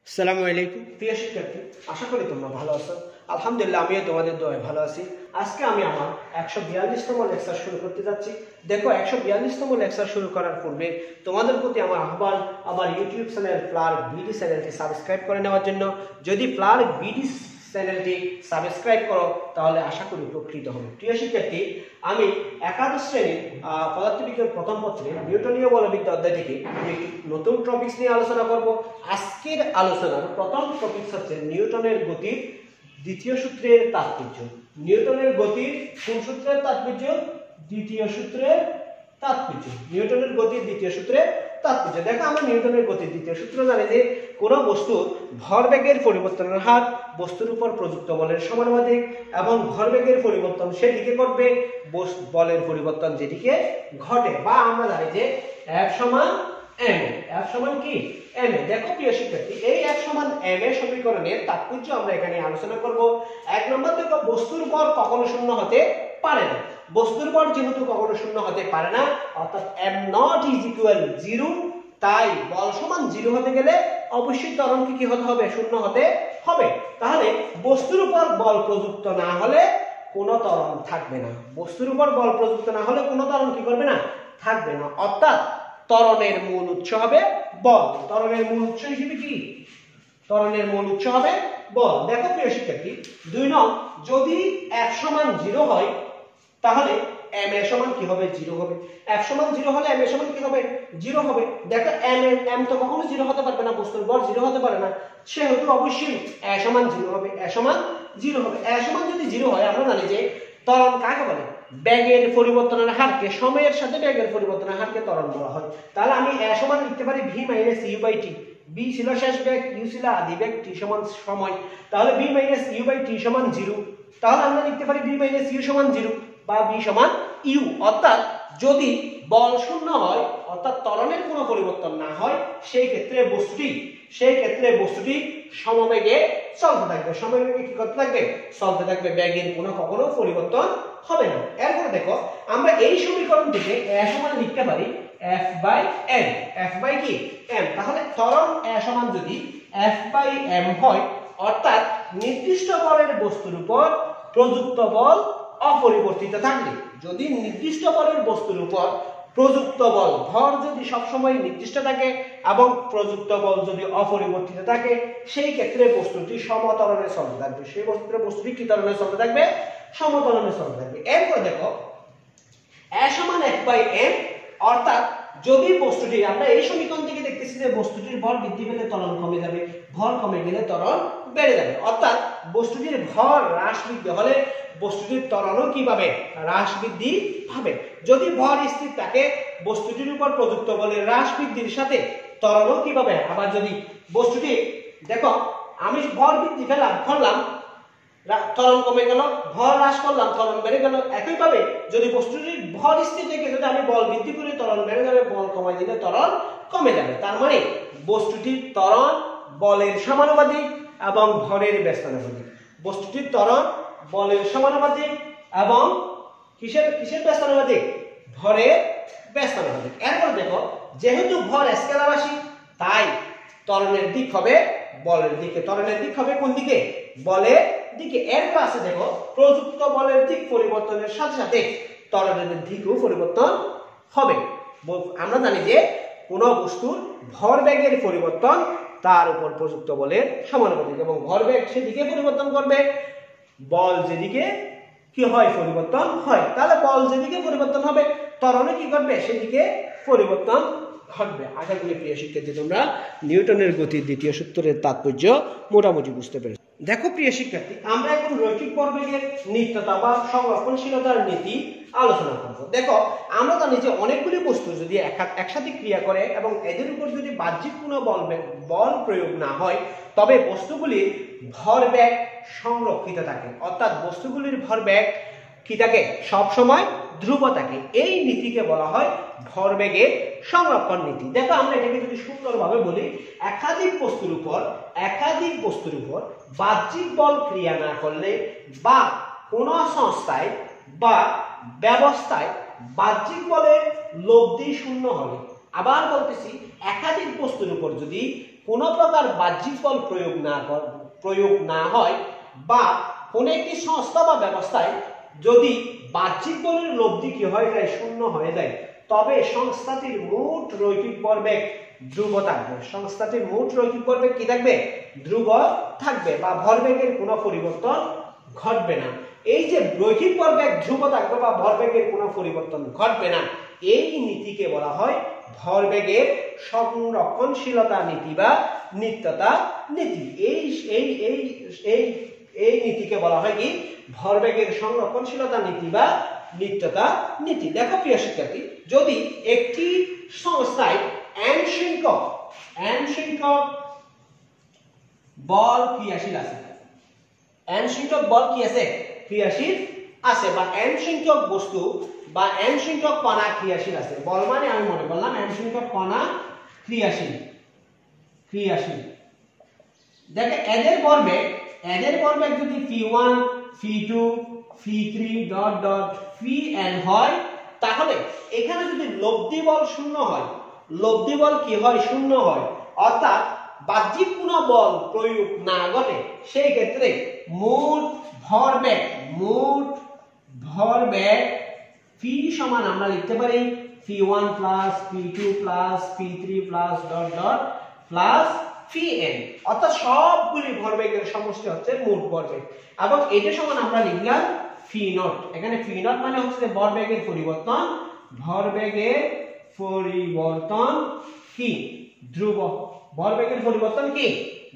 আসসালামু আলাইকুম প্রিয় শিক্ষার্থী, আশা করি তোমরা ভালো আছো। আলহামদুলিল্লাহ আমিও তোমাদের দোয়ায় ভালো আছি। আজকে আমি আমার 142তম লেকচার শুরু করতে যাচ্ছি। দেখো 142তম লেকচার শুরু করার পূর্বে তোমাদের প্রতি আমার আহ্বান, আমার ইউটিউব চ্যানেল ফ্লার্ক বিডি চ্যানেলটি সাবস্ক্রাইব করে নেওয়ার জন্য। যদি ফ্লার্ক বিডি চ্যানেলটি সাবস্ক্রাইব করো তাহলে আশা করি উপকৃত হবে। প্রিয় শিক্ষার্থী, আমি একাদশ শ্রেণীর পদার্থবিজ্ঞান প্রথম পত্রে নিউটনীয় বলবিদ্যা অধ্যায় থেকে একটি নতুন টপিকস নিয়ে আলোচনা করব। আজকের আলোচনার প্রথম টপিকস হচ্ছে নিউটনের গতির দ্বিতীয় সূত্রের তাৎপর্য। নিউটনের গতির কোন সূত্রের তাৎপর্য? দ্বিতীয় সূত্রের তাৎপর্য। নিউটনের গতির দ্বিতীয় সূত্রের তাৎপর্য। দেখো আমরা নিউটনের গতির দ্বিতীয় সূত্র জানি যে কোন বস্তুর ভরবেগের পরিবর্তনের হার বস্তুর উপর প্রযুক্ত বলের সমানুপাতিক এবং ভরবেগের পরিবর্তন সেদিকে ঘটবে বলের পরিবর্তন যেদিকে ঘটে, বা আমরা জানি যে F সমান m। F সমান কি? m। দেখো প্রিয় শিক্ষার্থী, এই F সমান m এর সমীকরণের তাৎপর্য আমরা এখানে আলোচনা করব। এক নম্বর দেখো, বস্তুর ভর কখনো শূন্য হতে পারে না। বস্তুর ভর যেহেতু কখনো শূন্য হতে পারে না, অর্থাৎ m0 = 0, তাই বল সমান 0 হতে গেলে অবশ্যই ত্বরণ কি হতে হবে? শূন্য হতে হবে। তাহলে বস্তুর উপর বল প্রযুক্ত না হলে কোনো ত্বরণ থাকবে না। বস্তুর উপর বল প্রযুক্ত না হলে কোনো ত্বরণ কি করবে না? থাকবে না। অর্থাৎ ত্বরণের মূল উৎস হবে বল। ত্বরণের মূল উৎস হিসেবে কি? ত্বরণের মূল উৎস হবে বল। দেখো প্রিয় শিক্ষার্থী, 2 নং, যদি F সমান 0 হয় তাহলে m এর সমান কি হবে? 0 হবে। F সমান 0 হলে m এর সমান কি হবে? 0 হবে। দেখো m তো কখনো 0 হতে পারবে না, বস্তুর ভর 0 হতে পারে না, সেহেতু অবশ্যই a সমান 0 হবে। a সমান 0 হবে। a সমান যদি 0 হয়, আমরা জানি যে ত্বরণ কাকে বলে? বেগের পরিবর্তনের হারকে, সময়ের সাথে বেগের পরিবর্তনের হারকে ত্বরণ বলা হয়। তাহলে আমি a সমান লিখতে পারি v - u/t। b ছিল শেষ বেগ, u ছিল আদি বেগ, t সমান সময়। তাহলে v - u/t সমান 0। তাহলে আমরা লিখতে পারি v - u সমান 0 বা v সমান u। অর্থাৎ যদি বল শূন্য হয়, অর্থাৎ ত্বরণের কোনো পরিবর্তন না হয়, সেই ক্ষেত্রে বস্তুটি সমবেগে চলতে থাকবে। সমবেগে কি করতে থাকবে? চলতে থাকবে। বেগের কখনো পরিবর্তন হবে না। এরপর দেখো, আমরা এই সমীকরণ থেকে a সমান লিখতে পারি F/m। F/ কি? m। তাহলে ত্বরণ a সমান যদি F/m হয়, অর্থাৎ নির্দিষ্ট বলের বস্তুর উপর প্রযুক্ত বল অপরিবর্তিত থাকলে, যদি নির্দিষ্ট বলের বস্তুর উপর প্রযুক্ত বল, ভর যদি সবসময় নির্দিষ্ট থাকে এবং প্রযুক্ত বল যদি অপরিবর্তিত থাকে, সেই ক্ষেত্রে বস্তুটি সমত্বরণে চলতে থাকবে। সেই বস্তুটি কি ত্বরণে চলতে থাকবে? সমত্বরণে চলতে থাকবে। এরপর দেখো, a সমান F/m, অর্থাৎ যদি বস্তুটি, আমরা এই সমীকরণ থেকে দেখতেছি যে বস্তুটির ভর বৃদ্ধি পেলে ত্বরণ কমে যাবে, ভর কমে গেলে ত্বরণ বেড়ে যাবে। অর্থাৎ বস্তুটির ভর হ্রাস বৃদ্ধি হলে বস্তুটির ত্বরণও কি পাবে? হ্রাস বৃদ্ধি পাবে। যদি ভর স্থির থাকে, বস্তুটির উপর প্রযুক্ত বলের হ্রাস বৃদ্ধির সাথে ত্বরণও কি পাবে? আবার যদি বস্তুটি, দেখো আমি ভর বৃদ্ধি করলাম, ত্বরণ কমে গেল, ভর হ্রাস করলাম, ত্বরণ বেড়ে গেল। একইভাবে যদি বস্তুটির ভর স্থির থেকে যদি আমি বল বৃদ্ধি করি, ত্বরণ বেড়ে যাবে, বল কমাই দিলে ত্বরণ কমে যাবে। তার মানে বস্তুটির ত্বরণ বলের সমানুপাতিক এবং ভরের ব্যস্তানুপাতিক। বস্তুটির ত্বরণ বলের সমানুপাতিক এবং কিসের ব্যস্তানুপাতিক? ভরের ব্যস্তানুপাতিক। এরপর দেখো, যেহেতু ভর স্কেলার রাশি, তাই ত্বরণের দিক হবে বলের দিকে। ত্বরণের দিক হবে কোন দিকে? বলের দিকে। এরপর আছে দেখো, প্রযুক্ত বলের দিক পরিবর্তনের সাথে সাথে ত্বরণের দিকও পরিবর্তন হবে। আমরা জানি যে কোন বস্তুর ভরবেগের পরিবর্তন তার উপর প্রযুক্ত বলের সমানুপাতিক, এবং ভরবেগ সেদিকে পরিবর্তন করবে বল যেদিকে কি হয়? পরিবর্তন হয়। তাহলে বল যেদিকে পরিবর্তন হবে, ত্বরণে কি ঘটবে? সেদিকে পরিবর্তন ঘটবে। আশা করি প্রিয় শিক্ষার্থী তোমরা নিউটনের গতির দ্বিতীয় সূত্রের তাৎপর্য মোটামুটি বুঝতে পেরেছো। দেখো প্রিয় শিক্ষার্থী, আমরা এখন রৈখিক ভরবেগের নিত্যতা বা সংরক্ষণশীলতার নীতি আলোচনা করব। দেখো আমরা জানি যে অনেকগুলি বস্তু যদি একসাথে ক্রিয়া করে এবং এদের উপর যদি বাহ্যিক কোনো বল প্রয়োগ না হয়, তবে বস্তুগুলির ভরবেগ সংরক্ষিত থাকে। অর্থাৎ বস্তুগুলির ভরবেগ কি থাকে? সব সময় ধ্রুব থাকে। এই নীতিকে বলা হয় ভরবেগের সংরক্ষণ নীতি। দেখো আমরা এটাকে যদি সুন্দরভাবে বলি, একাধিক বস্তুর উপর বাহ্যিক বল ক্রিয়া না করলে বা কোন সংস্থায় বা ব্যবস্থায় বাহ্যিক বলের লব্ধি শূন্য হলে, আবার বলতেছি, একাধিক বস্তুর উপর যদি কোনো প্রকার বাহ্যিক বল প্রয়োগ না হয় বা কোনো একটি সংস্থা বা ব্যবস্থায় যদি বাহ্যিক বলের লব্ধি কি হয়ে যায়, শূন্য হয়ে যায়, তবে সংস্থাটির মোট রৈখিক ভরবেগ ধ্রুব থাকবে। সংস্থাটির মোট রৈখিক ভরবেগ কি থাকবে? ধ্রুব থাকবে বা ভরবেগের কোনো পরিবর্তন ঘটবে না। এই যে রৈখিক ভরবেগ ধ্রুব থাকবে বা ভরবেগের কোনো পরিবর্তন ঘটবে না, এই নীতিকে বলা হয় ভরবেগের সংরক্ষণশীলতা নীতি বা নিত্যতা নীতি। এই নীতিকে বলা হয় কি? ভরবেগের সংরক্ষণশীলতা নীতি বা নিত্যতা নীতি। দেখো প্রিয় শিক্ষার্থী, যদি একটি সংস্থায় n সংখ্যক বল ক্রিয়াশীল আছে, n সংখ্যক বল কি আছে? ক্রিয়াশীল আছে, বা n সংখ্যক বস্তু বা n সংখ্যক কণা ক্রিয়াশীল আছে। বল মানে আমি মনে করলাম n সংখ্যক কণা ক্রিয়াশীল। দেখো এদের ভরবেগ যদি f1 f2 f3 fn হয়, তাহলে এখানে যদি লব্ধি বল শূন্য হয়, লব্ধি বল কি হয়? শূন্য হয়, অর্থাৎ বাহ্যিক কোনো বল প্রয়োগ না ঘটে, সেই ক্ষেত্রে মোট ভরবেগ ফ সমান আমরা লিখতে পারি f1 plus f2 plus f3 plus fn, অর্থাৎ সবগুলি ভরবেগের সমষ্টি হচ্ছে মোট ভরবেগ, এবং এটা সমান আমরা লিখলাম f0। এখানে f0 মানে হচ্ছে ভরবেগের পরিবর্তন, কি? ধ্রুব। ভরবেগের পরিবর্তন কি?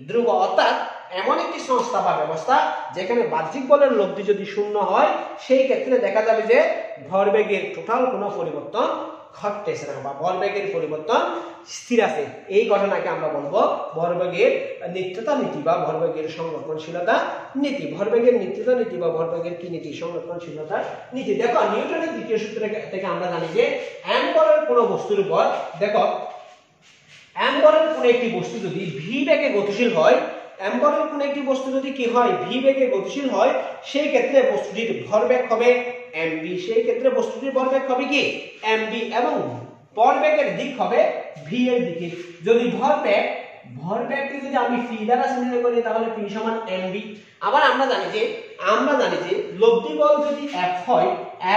ধ্রুব। অর্থাৎ এমন একটি সংস্থা বা ব্যবস্থা যেখানে বাহ্যিক বলের লব্ধি যদি শূন্য হয়, সেই ক্ষেত্রে দেখা যাবে যে ভরবেগের টোটাল কোনো পরিবর্তন ঘটতেছে না বা ভরবেগের পরিবর্তন স্থির আছে। এই ঘটনাকে আমরা বলবো ভরবেগের নিত্যতা নীতি বা ভরবেগের সংরক্ষণশীলতা নীতি। ভরবেগের নিত্যতা নীতি বা ভরবেগের কি নীতি? সংরক্ষণশীলতা নীতি। দেখো নিউটনের দ্বিতীয় সূত্র থেকে আমরা জানি যে m বলের কোনো বস্তুর উপর, দেখো m বলের কোনো একটি বস্তু যদি v বেগে গতিশীল হয়, m বলের কোনো একটি বস্তু যদি কি হয়? v বেগে গতিশীল হয়, সেই ক্ষেত্রে বস্তুটির ভরবেগ হবে mv। সেই ক্ষেত্রে বস্তুটির ভরবেগ হবে কি? mv, এবং ভরবেগের দিক হবে v এর দিকে। যদি ভরবেগকে যদি আমি ফি দ্বারা চিহ্নিত করি, তাহলে ফি সমান mv। আবার আমরা জানি যে লব্ধি বল যদি f হয়,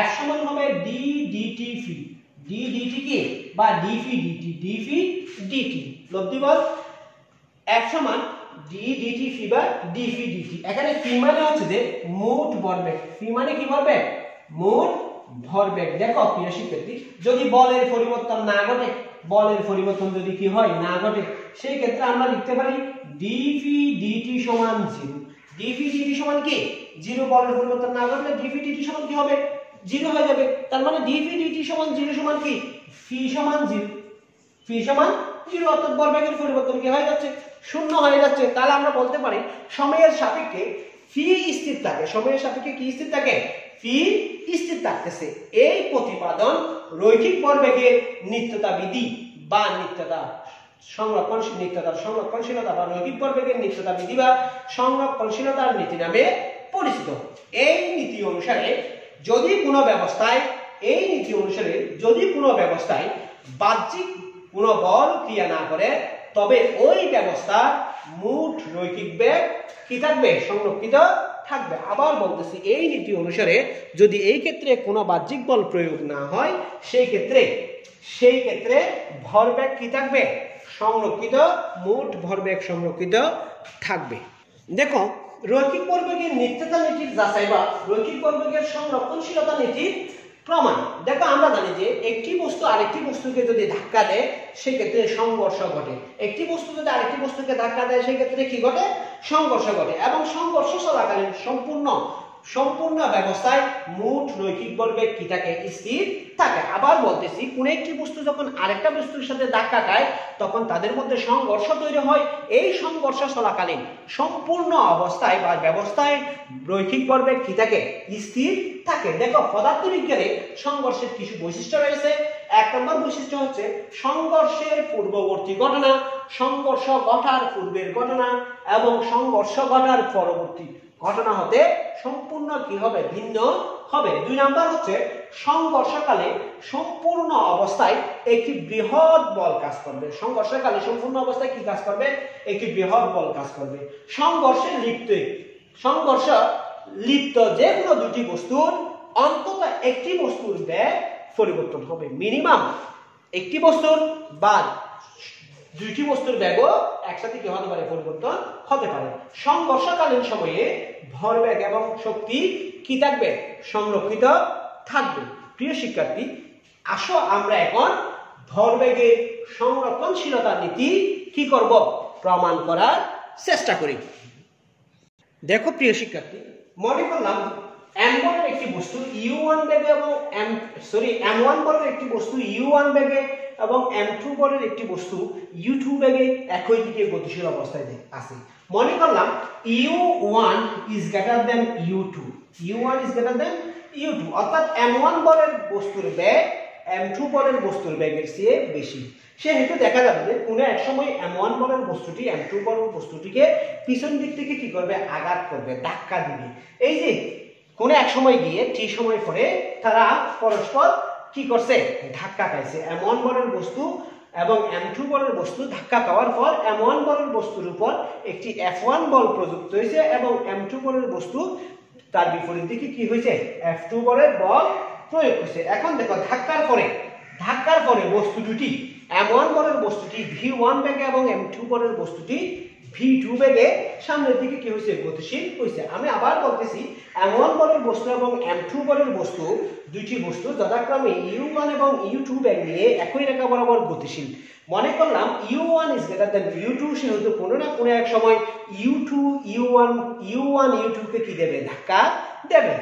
f সমান হবে d dt ফি। d dt কি? বা d ফি dt। লব্ধি বল f সমান d dt ফি বা d ফি dt। এখানে ফি মানে হচ্ছে যে মোট ভরবেগ। ফি মানে কি? ভরবেগ, মোট ভরবেগ। দেখো প্রিয় শিক্ষার্থী, যদি বলের পরিবর্তন না ঘটে, বলের পরিবর্তন যদি কি হয়? না ঘটে, সেই ক্ষেত্রে আমরা লিখতে পারি d ফি dt সমান 0। d ফি dt সমান কি? 0। বলের পরিবর্তন না ঘটলে d ফি dt সমান কি হবে? 0 হয়ে যাবে। তার মানে d ফি dt সমান 0 সমান কি? ফি সমান 0। ফি সমান 0, অর্থাৎ ভরবেগের পরিবর্তন কি হয়ে যাচ্ছে? শূন্য হয়ে যাচ্ছে। তাহলে আমরা বলতে পারি সময়ের সাপেক্ষে ফি স্থির থাকে। সময়ের সাপেক্ষে কি স্থির থাকে? ফি স্থির থাকতেছে। এই প্রতিপাদন রৈখিক ভরবেগের নিত্যতা বিধি বা নিত্যতার সংরক্ষণশীলতা বা রৈখিক ভরবেগের নিত্যতা বিধি বা সংরক্ষণশীলতার নীতি নামে পরিচিত। এই নীতি অনুসারে যদি কোনো ব্যবস্থায় বাহ্যিক কোনো বল ক্রিয়া না করে, তবে ওই ব্যবস্থার মোট রৈখিক বেগ কি থাকবে? সংরক্ষিত থাকবে। আবার বলতেছি, এই নীতি অনুসারে যদি এই ক্ষেত্রে কোনো বাহ্যিক বল প্রয়োগ না হয়, সেই ক্ষেত্রে ভরবেগ কি থাকবে? সংরক্ষিত, মোট ভরবেগ সংরক্ষিত থাকবে। দেখো রৈখিক ভরবেগের নিত্যতা নীতির যাচাই বা রৈখিক ভরবেগের সংরক্ষণশীলতা নীতির প্রমাণ। দেখো আমরা জানি যে একটি বস্তু আরেকটি বস্তুকে যদি ধাক্কা দেয়, সেই ক্ষেত্রে সংঘর্ষ ঘটে। একটি বস্তু যদি আরেকটি বস্তুকে ধাক্কা দেয়, সেই ক্ষেত্রে কি ঘটে? সংঘর্ষ ঘটে। এবং সংঘর্ষ চলাকালীন সম্পূর্ণ ব্যবস্থায় মোট রৈখিক ভরবেগ কি থাকে? স্থির থাকে। আবার বলতেছি, কোন একটি বস্তু যখন আরেকটা বস্তুর সাথে ধাক্কা খায়, তখন তাদের মধ্যে সংঘর্ষ তৈরি হয়। এই সংঘর্ষ চলাকালীন সম্পূর্ণ অবস্থায় বা ব্যবস্থায় রৈখিক ভরবেগ কি থাকে? স্থির থাকে। দেখো পদার্থবিজ্ঞানে সংঘর্ষের কিছু বৈশিষ্ট্য রয়েছে। 1 নম্বর বৈশিষ্ট্য হচ্ছে সংঘর্ষের পূর্ববর্তী ঘটনা, সংঘর্ষ ঘটার পূর্বের ঘটনা এবং সংঘর্ষ ঘটার পরবর্তী ঘটনা হতে সম্পূর্ণ কি হবে? ভিন্ন হবে। 2 নাম্বার হচ্ছে সংঘর্ষকালে সম্পূর্ণ অবস্থায় একটি বৃহৎ বল কাজ করবে। সংঘর্ষকালে সম্পূর্ণ অবস্থায় কি কাজ করবে? একটি বৃহৎ বল কাজ করবে। সংঘর্ষে লিপ্ত যে কোনো দুটি বস্তুর অন্তত একটি বস্তুর বেগ পরিবর্তন হবে। মিনিমাম একটি বস্তুর বা দুইটি বস্তুর বেগও একসাথে কি হতে পারে? পরিবর্তন হতে পারে। সংঘর্ষকালীন সময়ে ভরবেগ এবং শক্তি কি থাকবে? সংরক্ষিত থাকবে। প্রিয় শিক্ষার্থী, আসো আমরা এখন ভরবেগের সংরক্ষণশীলতার নীতি কি করব? প্রমাণ করার চেষ্টা করি। দেখো প্রিয় শিক্ষার্থী, মনে করলাম m1 এর একটি বস্তু u1 বেগে এবং m1 বলের একটি বস্তু u1 বেগে এবং m2 বলের একটি বস্তু u2 বেগে একই দিকে গতিশীল অবস্থায় আছে। মনে করলাম u1 is greater than u2, u1 is greater than u2, অর্থাৎ m1 বলের বস্তুর বেগ m2 বলের বস্তুর বেগের চেয়ে বেশি। সেহেতু দেখা যাবে যে কোনো এক সময় m1 বলের বস্তুটি m2 বলের বস্তুটিকে পিছন দিক থেকে কি করবে? আঘাত করবে, ধাক্কা দিবে। এই যে কোনো এক সময় গিয়ে t সময় পরে তারা পরস্পর কি করছে? ধাক্কা খাইছে। m1 বলের বস্তু এবং m2 বলের বস্তু ধাক্কা খাওয়ার পর m1 বলের বস্তুর উপর একটি f1 বল প্রযুক্ত হয়েছে এবং m2 বলের বস্তু তার বিপরীত দিকে কি হয়েছে? f2 বলের বল প্রয়োগ হয়েছে। এখন দেখো ধাক্কার পরে বস্তু দুটি m1 বলের বস্তুটি v1 বেগে এবং m2 বলের বস্তুটি v2 বেগে সামনের দিকে কি হয়েছে? গতিশীল হয়েছে। আমি আবার বলতেছি, m1 বলের বস্তু এবং m2 বলের বস্তু দুইটি বস্তু যথাক্রমে u1 এবং u2 বেগ নিয়ে একই রেখা বরাবর গতিশীল। মনে করলাম u1 is greater than u2, সেহেতু কোনো না কোনো এক সময় u1 u2 কে কি দেবে? ধাক্কা দেবে।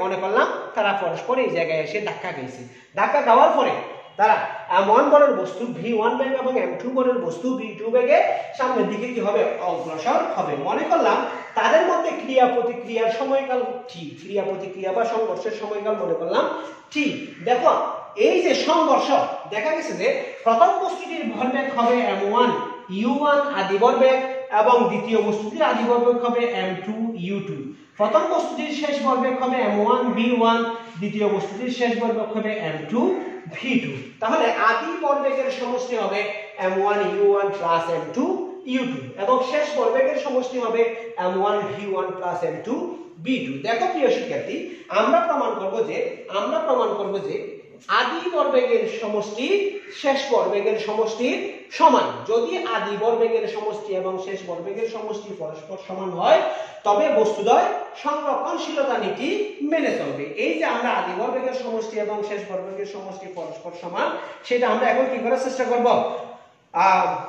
মনে করলাম তারা পরস্পর এই জায়গায় এসে ধাক্কা খেয়েছে। ধাক্কা খাওয়ার পরে তারা m1 বলের বস্তু v1 বেগে এবং m2 বলের বস্তু v2 বেগে সামনের দিকে কি হবে? অগ্রসর হবে। মনে করলাম তাদের মধ্যে ক্রিয়া প্রতিক্রিয়ার সময়কাল t, ক্রিয়া প্রতিক্রিয়া বা সংঘর্ষের সময়কাল মনে করলাম t। দেখো এই যে সংঘর্ষ, দেখা গেছে যে প্রথম বস্তুটির ভরবেগ হবে m1 u1 আদি ভরবেগ এবং দ্বিতীয় বস্তুটির আদি ভরবেগ হবে m2 u2। প্রথম বস্তুটির শেষ ভরবেগ হবে m1 v1, দ্বিতীয় বস্তুটির শেষ ভরবেগ হবে m2 v2। তাহলে আদি ভরবেগের সমষ্টি হবে m1 u1 plus m2 u2 এবং শেষ ভরবেগের সমষ্টি হবে m1 v1 plus m2 v2। দেখো প্রিয় শিক্ষার্থী, আমরা প্রমাণ করব যে আদি ভরবেগের সমষ্টি শেষ ভরবেগের সমষ্টির সমান। যদি আদি ভরবেগের সমষ্টি এবং শেষ ভরবেগের সমষ্টি পরস্পর সমান হয় তবে বস্তুদ্বয় সংরক্ষণশীলতা নীতি মেনে চলবে। এই যে আমরা আদি ভরবেগের সমষ্টি এবং শেষ ভরবেগের সমষ্টি পরস্পর সমান, সেটা আমরা এখন কি করার চেষ্টা করব?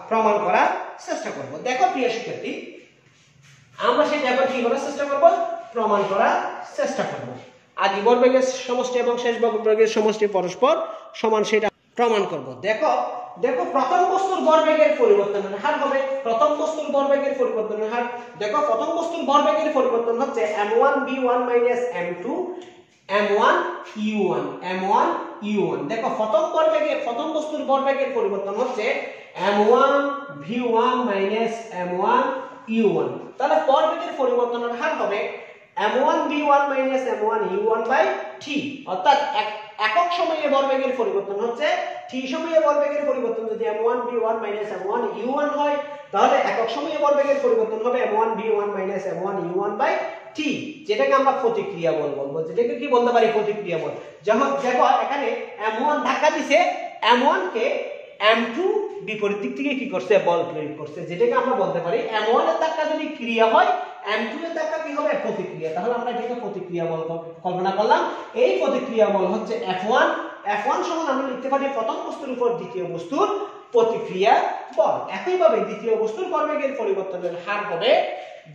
প্রমাণ করার চেষ্টা করব। দেখো প্রিয় শিক্ষার্থী, আমরা সেটা এখন কি করার চেষ্টা করব? প্রমাণ করার চেষ্টা করব। আদি ভরবেগের সমষ্টি এবং শেষ ভরবেগের সমষ্টি পরস্পর সমান, সেটা প্রমাণ করব। দেখো প্রথম বস্তুর ভরবেগের পরিবর্তনের হার হবে প্রথম বস্তুর ভরবেগের পরিবর্তনের হার। দেখো প্রথম বস্তুর ভরবেগের পরিবর্তন হচ্ছে m1 v1 m2 m1 u1 দেখো প্রথম বস্তুর ভরবেগের পরিবর্তন হচ্ছে m1 v1 m1 u1। তাহলে ভরবেগের পরিবর্তনের হার হবে m1 v1 m1 u1 by t। অর্থাৎ একক সময়ে ভরবেগের পরিবর্তন হচ্ছে t সময়ে ভরবেগের পরিবর্তন যদি m1 v1 m1 u1 হয়, তাহলে একক সময়ে ভরবেগের পরিবর্তন হবে m1 v1 m1 u1 by t, যেটাকে আমরা প্রতিক্রিয়া বল বলবো। যেটাকে কি বলতে পারি? প্রতিক্রিয়া বল। যেমন দেখো এখানে m1 ধাক্কা দিছে, m1 কে m2 বিপরীত দিক থেকে কি করছে? বল প্রয়োগ করছে, যেটাকে আমরা বলতে পারি m1 এর ধাক্কা যদি ক্রিয়া হয়, m2 এর ধাক্কা কি হবে? প্রতিক্রিয়া। তাহলে আমরা এটাকে প্রতিক্রিয়া বল কল্পনা করলাম। এই প্রতিক্রিয়া বল হচ্ছে f1 সমান আমরা লিখতে পারি প্রথম বস্তুর উপর দ্বিতীয় বস্তুর প্রতিক্রিয়া বল। একইভাবে দ্বিতীয় বস্তুর ভরবেগের পরিবর্তনের হার হবে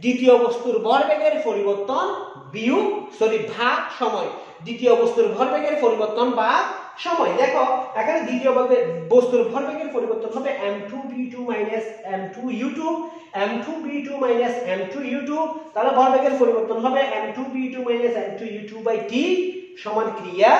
দ্বিতীয় বস্তুর ভরবেগের পরিবর্তন ভাগ সময়। দ্বিতীয় বস্তুর ভরবেগের পরিবর্তন বা সময়। দেখো এখানে দ্বিতীয় বস্তুর ভরবেগের পরিবর্তন হবে m2 v2 m2 u2 m2 v2 m2 u2। তাহলে ভরবেগের পরিবর্তন হবে m2 v2 m2 u2 by t সমান ক্রিয়া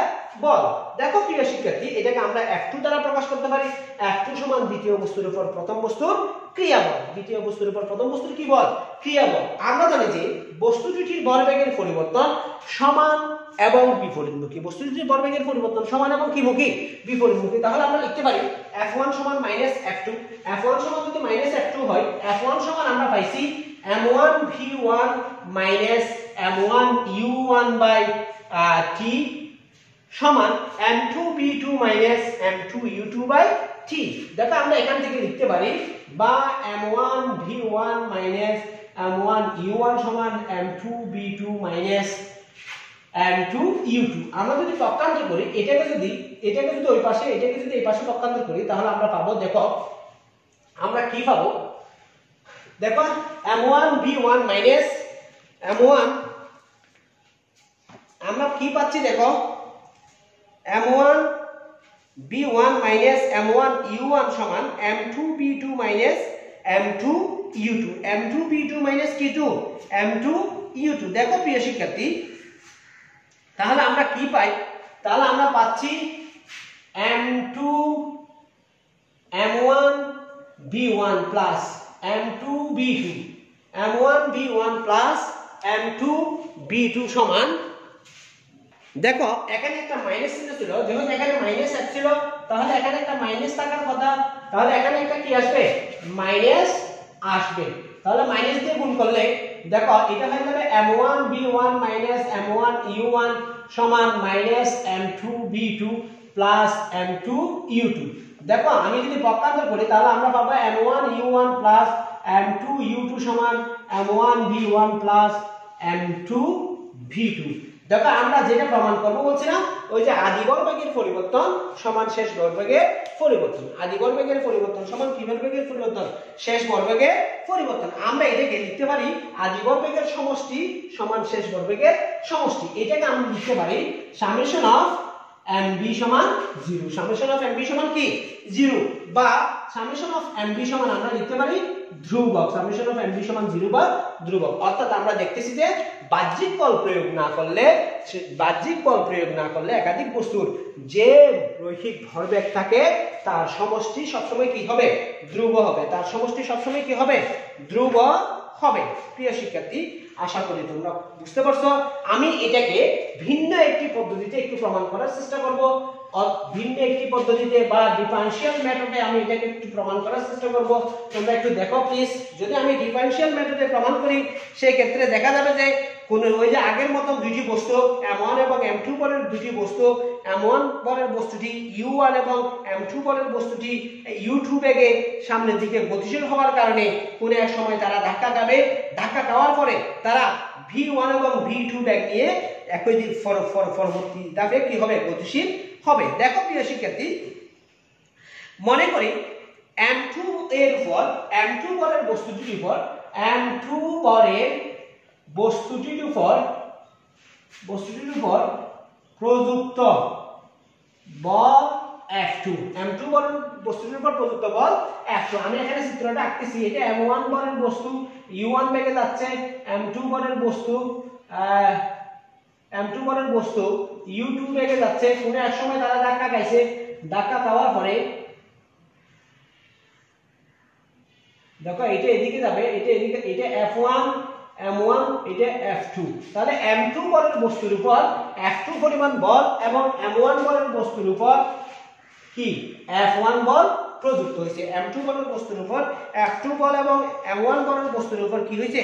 বল। দেখো প্রিয় শিক্ষার্থী, এটাকে আমরা f2 দ্বারা প্রকাশ করতে পারি। f2 সমান দ্বিতীয় বস্তুর উপর প্রথম বস্তুর ক্রিয়া বল। দ্বিতীয় বস্তুর উপর প্রথম বস্তুর কি বল? ক্রিয়া বল। আমরা জানি যে বস্তু দুটির ভরবেগের পরিবর্তন সমান এবং বিপরীতমুখী। বস্তু দুটির ভরবেগের পরিবর্তন সমান এবং কি মুখী? বিপরীতমুখী। তাহলে আমরা লিখতে পারি F1 সমান মাইনাস F2। F1 সমান যদি মাইনাস F2 হয়, F1 সমান আমরা পাইছি m1 v1 minus m1 u1 by t সমান m2 v2 minus m2 u2 by t। দেখো আমরা এখান থেকে লিখতে পারি বা m1 v1 minus m1 u1 সমান m2 v2 minus m2 u2। আমরা যদি পক্ষান্তর করি, এটাকে যদি ওই পাশে, এটাকে যদি এই পাশে পক্ষান্তর করি, তাহলে আমরা পাবো, দেখো আমরা কি পাবো, দেখো m1 v1 মাইনাস m1, আমরা কি পাচ্ছি, দেখো m1 v1 minus m1 u1 সমান m2 v2 minus m2 u2, m2 v2 minus কি 2 m2 u2। দেখো প্রিয় শিক্ষার্থী, তাহলে আমরা কি পাই, তাহলে আমরা পাচ্ছি m1 v1 plus m2 v2, m1 v1 plus m2 v2 সমান, দেখো এখানে একটা মাইনাস চিহ্ন ছিল, যেহেতু এখানে মাইনাস ছিল তাহলে এখানে একটা মাইনাস থাকার কথা, তাহলে এখানে একটা কি আসবে, মাইনাস আসবে। তাহলে মাইনাস দিয়ে গুণ করলে দেখো এটা হয়ে যাবে m1 v1 minus m1 u1 সমান minus m2 v2 plus m2 u2। দেখো আমি যদি পক্ষান্তর করি তাহলে আমরা পাবো m1 u1 plus m2 u2 সমান m1 v1 plus m2 v2। দেখো আমরা যেটা প্রমাণ করব বলছিলাম, ওই যে আদি ভরবেগের পরিবর্তন সমান শেষ ভরবেগের পরিবর্তন। আদি ভরবেগের পরিবর্তন সমান কি ভরবেগের পরিবর্তন? শেষ ভরবেগের পরিবর্তন। আমরা এটাকে লিখতে পারি আদি ভরবেগের সমষ্টি সমান শেষ ভরবেগের সমষ্টি। এটাকে আমরা লিখতে পারি সামেশন অফ mb সমান 0। সামেশন অফ mb সমান কি 0, বা সামেশন অফ mb সমান আমরা লিখতে পারি ধ্রুবক। সামেশন অফ mb সমান 0 বা ধ্রুবক। অর্থাৎ আমরা দেখতেছি যে বাহ্যিক বল প্রয়োগ না করলে একাধিক বস্তুর যে রৈখিক ভরবেগ থাকে তার সমষ্টি সবসময় কি হবে? ধ্রুব হবে। তার সমষ্টি সবসময় কি হবে? ধ্রুব হবে। প্রিয় শিক্ষার্থী, আশা করি তোমরা বুঝতে পারছো। আমি এটাকে ভিন্ন একটি পদ্ধতিতে একটু প্রমাণ করার চেষ্টা করব। ভিন্ন একটি পদ্ধতিতে বা ডিফারেনশিয়াল মেথডে আমি এটাকে একটু প্রমাণ করার চেষ্টা করব। তোমরা একটু দেখো প্লিজ। যদি আমি ডিফারেনশিয়াল মেথডে প্রমাণ করি সেই ক্ষেত্রে দেখা যাবে যে কোন ওই যে আগের মতো দুটি বস্তু m1 এবং m2 বলের দুটি বস্তু, m1 বলের বস্তুটি u1 এবং m2 বলের বস্তুটি u2 বেগে সামনের দিকে গতিশীল হওয়ার কারণে কোন এক সময় তারা ধাক্কা খাবে। ধাক্কা খাওয়ার পরে তারা v1 এবং v2 বেগ নিয়ে একই দিক পরবর্তী ধাপে কি হবে? গতিশীল হবে। দেখো প্রিয় শিক্ষার্থী, মনে করি m2 এর উপর, m2 বলের বস্তুটির উপর, m2 বলের বস্তুটির উপর প্রযুক্ত বল F2। m2 বলের বস্তুটির উপর প্রযুক্ত বল F2। আমি এখানে চিত্রটা আঁকতেছি। এটা m1 বলের বস্তু u1 বেগে যাচ্ছে, m2 বলের বস্তু u2 বেগে যাচ্ছে। কোন এক সময় তারা ধাক্কা খাইছে। ধাক্কা খাওয়ার পরে দেখো এটা এদিকে যাবে, এটা এদিকে, এটা F1 m1, এটা F2। তাহলে m2 বলের বস্তুর উপর F2 পরিমাণ বল এবং m1 বলের বস্তুর উপর কি F1 বল প্রযুক্ত হয়েছে। m2 বলের বস্তুর উপর F2 বল এবং m1 বলের বস্তুর উপর কি হয়েছে?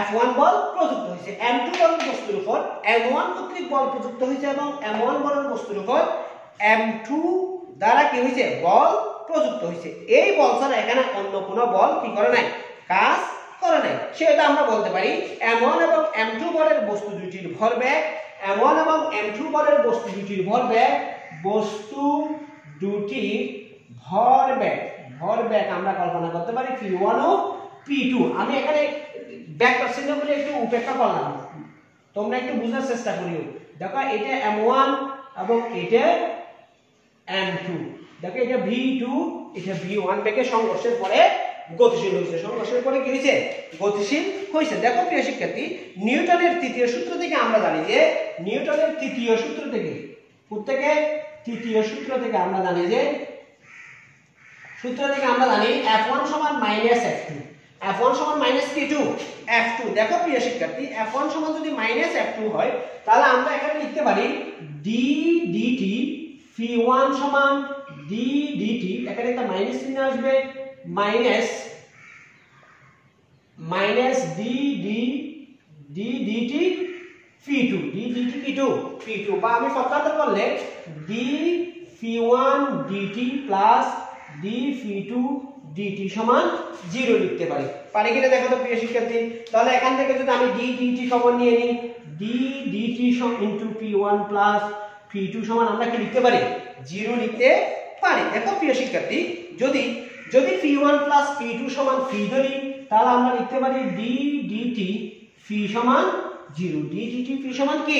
F1 বল প্রযুক্ত হয়েছে। m2 বলের বস্তুর উপর m1 কর্তৃক বল প্রযুক্ত হয়েছে এবং m1 বলের বস্তুর উপর m2 দ্বারা কি হয়েছে? বল প্রযুক্ত হয়েছে। এই বল ছাড়া এখানে অন্য কোনো বল কি করে নাই? কাজ করে নাই। সেটা আমরা বলতে পারি m1 এবং m2 বলের বস্তু দুটির ভরবেগ, m1 এবং m2 বলের বস্তু দুটির ভরবেগ, ভরবেগ আমরা কল্পনা করতে পারি p1 ও p2। আমি এখানে ভেক্টর চিহ্নগুলো একটু উপেক্ষা করলাম, তোমরা একটু বোঝার চেষ্টা করিও। দেখো এটা m1 এবং এটা m2। দেখো এটা v2, এটা v1 থেকে সংঘর্ষের পরে গতিশীল হয়েছে। সংঘর্ষের পরে কি হয়েছে? গতিশীল হয়েছে। দেখো প্রিয় শিক্ষার্থী, নিউটনের তৃতীয় সূত্র থেকে আমরা জানি যে আমরা জানি F1 সমান মাইনাস F2। F1 সমান মাইনাস কি 2 F2। দেখো প্রিয় শিক্ষার্থী, F1 সমান যদি মাইনাস F2 হয় তাহলে আমরা এখানে লিখতে পারি d dt phi1 সমান d dt, এখানে একটা মাইনাস চিহ্ন আসবে, minus d dt phi2, d dt phi2, বা আমি পক্ষান্তর করলে d phi1 dt plus d phi2 dt সমান 0 লিখতে পারি কিনা দেখো তো প্রিয় শিক্ষার্থী। তাহলে এখান থেকে যদি আমি d dt কমন নিয়ে নিই, d dt into phi1 plus phi2 সমান আমরা কি লিখতে পারি 0 লিখতে পারি। দেখো প্রিয় শিক্ষার্থী, যদি phi1 প্লাস phi2 সমান phi ধরি তাহলে আমরা লিখতে পারি d dt phi সমান 0, d dt phi সমান কি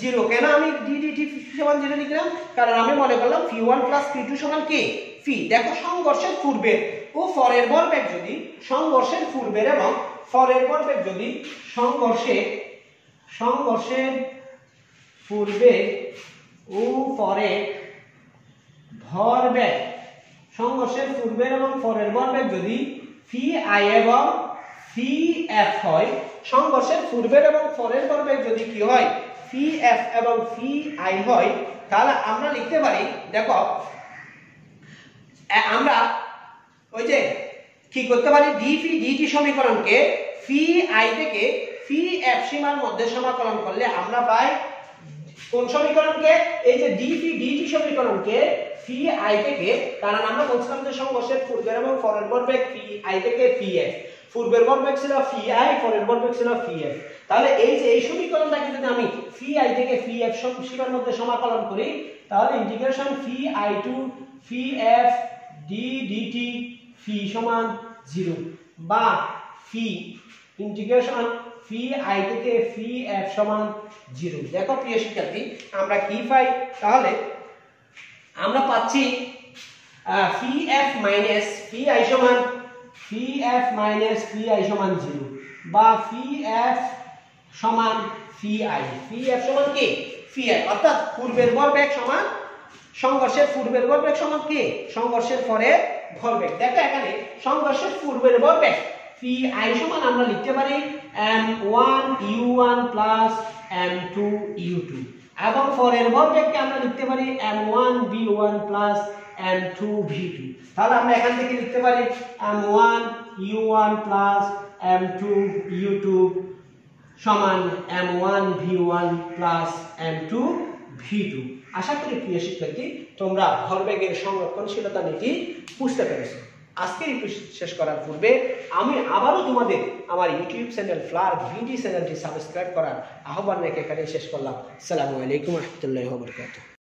0। কেন আমি d dt phi সমান 0 লিখলাম? কারণ আমি মনে করলাম phi1 প্লাস phi2 সমান কি phi। দেখো সংঘর্ষের পূর্বের ও পরের ভরবেগ যদি সংঘর্ষের পূর্বের এবং পরের ভরবেগ যদি সংঘর্ষের পূর্বে ও পরের ভরবেগ সংঘর্ষের পূর্বের এবং পরের ভরবেগ যদি phi i এবং phi f হয়, সংঘর্ষের পূর্বের এবং পরের ভরবেগ যদি কি হয় phi f এবং phi i হয়, তাহলে আমরা লিখতে পারি, দেখো আমরা ওই যে কি করতে পারি d phi dt সমীকরণকে phi i থেকে phi f সীমার মধ্যে সমাকলন করলে আমরা পাই কোন সমীকরণকে? এই যে d phi dt সমীকরণকে phi i থেকে, কারণ আমরা বলছিলাম যে সংঘর্ষের পূর্বের এবং পরের ভরবেগ phi i থেকে phi f, পূর্বের ভরবেগ ছিল phi i, পরের ভরবেগ ছিল phi f। তাহলে এই যে এই সমীকরণটাকে যদি আমি phi i থেকে phi f সীমার মধ্যে সমাকলন করি তাহলে integration phi i to phi f d dt phi সমান 0 বা phi ইন্টিগ্রেশন phi i থেকে phi f সমান 0। দেখো প্রিয় শিক্ষার্থী, আমরা কি পাই? তাহলে আমরা পাচ্ছি phi f minus phi i সমান phi f minus phi i সমান 0 বা phi f সমান phi i, phi f সমান কি phi i, অর্থাৎ পূর্বের ভরবেগ সমান সংঘর্ষের পূর্বের ভরবেগ সমান কি সংঘর্ষের পরের ভরবেগ। দেখো এখানে সংঘর্ষের পূর্বের ভরবেগ phi i সমান আমরা লিখতে পারি m1 u1 plus m2 u2 এবং পরের ভরবেগকে আমরা লিখতে পারি m1 v1 plus m2 v2। তাহলে আমরা এখান থেকে লিখতে পারি m1 u1 plus m2 u2 সমান m1 v1 plus m2 v2। আশা করি প্রিয় শিক্ষার্থী তোমরা ভরবেগের সংরক্ষণশীলতা নীতি বুঝতে পেরেছো। আজকের শেষ করার পূর্বে আমি আবারও তোমাদের আমার ইউটিউব চ্যানেল ফ্লার ভিডি চ্যানেলটি সাবস্ক্রাইব করার আহ্বান রেখে এখানে শেষ করলাম। আসসালামু আলাইকুম ওয়া রাহমাতুল্লাহি ওয়া বারাকাতুহু।